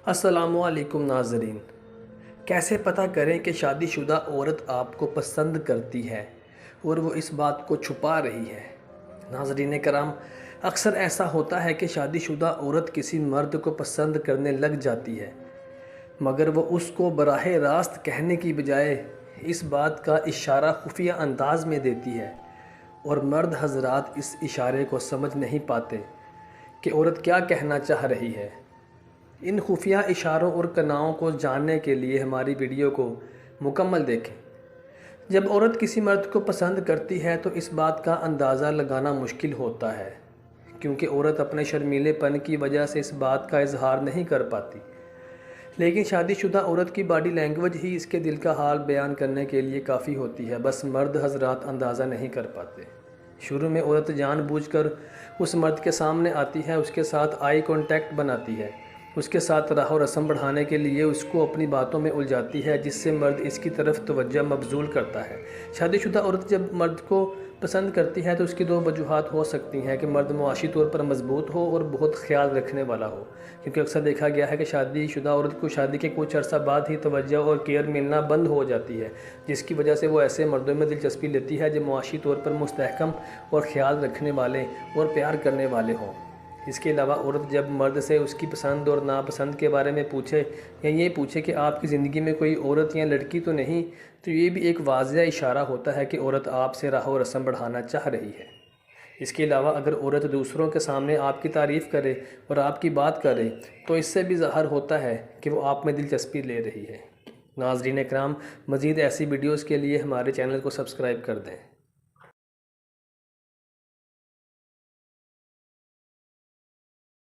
السلام علیکم ناظرین، کیسے پتہ کریں کہ شادی شدہ عورت آپ کو پسند کرتی ہے اور وہ اس بات کو چھپا رہی ہے؟ ناظرین کرام، اکثر ایسا ہوتا ہے کہ شادی شدہ عورت کسی مرد کو پسند کرنے لگ جاتی ہے، مگر وہ اس کو براہ راست کہنے کی بجائے اس بات کا اشارہ خفیہ انداز میں دیتی ہے، اور مرد حضرات اس اشارے کو سمجھ نہیں پاتے کہ عورت کیا کہنا چاہ رہی ہے۔ ان خفیہ اشاروں اور کناؤں کو جاننے کے لیے ہماری ویڈیو کو مکمل دیکھیں۔ جب عورت کسی مرد کو پسند کرتی ہے تو اس بات کا اندازہ لگانا مشکل ہوتا ہے، کیونکہ عورت اپنے شرمیلے پن کی وجہ سے اس بات کا اظہار نہیں کر پاتی، لیکن شادی شدہ عورت کی باڈی لینگویج ہی اس کے دل کا حال بیان کرنے کے لیے کافی ہوتی ہے، بس مرد حضرات اندازہ نہیں کر پاتے۔ شروع میں عورت جان بوجھ کر اس مرد کے سامنے آتی ہے، اس کے ساتھ آئی کانٹیکٹ بناتی ہے، اس کے ساتھ راہ و رسم بڑھانے کے لیے اس کو اپنی باتوں میں الجھاتی ہے، جس سے مرد اس کی طرف توجہ مبذول کرتا ہے۔ شادی شدہ عورت جب مرد کو پسند کرتی ہے تو اس کی دو وجوہات ہو سکتی ہیں کہ مرد معاشی طور پر مضبوط ہو اور بہت خیال رکھنے والا ہو، کیونکہ اکثر دیکھا گیا ہے کہ شادی شدہ عورت کو شادی کے کچھ عرصہ بعد ہی توجہ اور کیئر ملنا بند ہو جاتی ہے، جس کی وجہ سے وہ ایسے مردوں میں دلچسپی لیتی ہے جو معاشی طور پر مستحکم اور خیال رکھنے والے اور پیار کرنے والے ہوں۔ اس کے علاوہ عورت جب مرد سے اس کی پسند اور ناپسند کے بارے میں پوچھے یا یہ پوچھے کہ آپ کی زندگی میں کوئی عورت یا لڑکی تو نہیں، تو یہ بھی ایک واضح اشارہ ہوتا ہے کہ عورت آپ سے راہ و رسم بڑھانا چاہ رہی ہے۔ اس کے علاوہ اگر عورت دوسروں کے سامنے آپ کی تعریف کرے اور آپ کی بات کرے تو اس سے بھی ظاہر ہوتا ہے کہ وہ آپ میں دلچسپی لے رہی ہے۔ ناظرین اکرام، مزید ایسی ویڈیوز کے لیے ہمارے چینل کو سبسکرائب کر دیں۔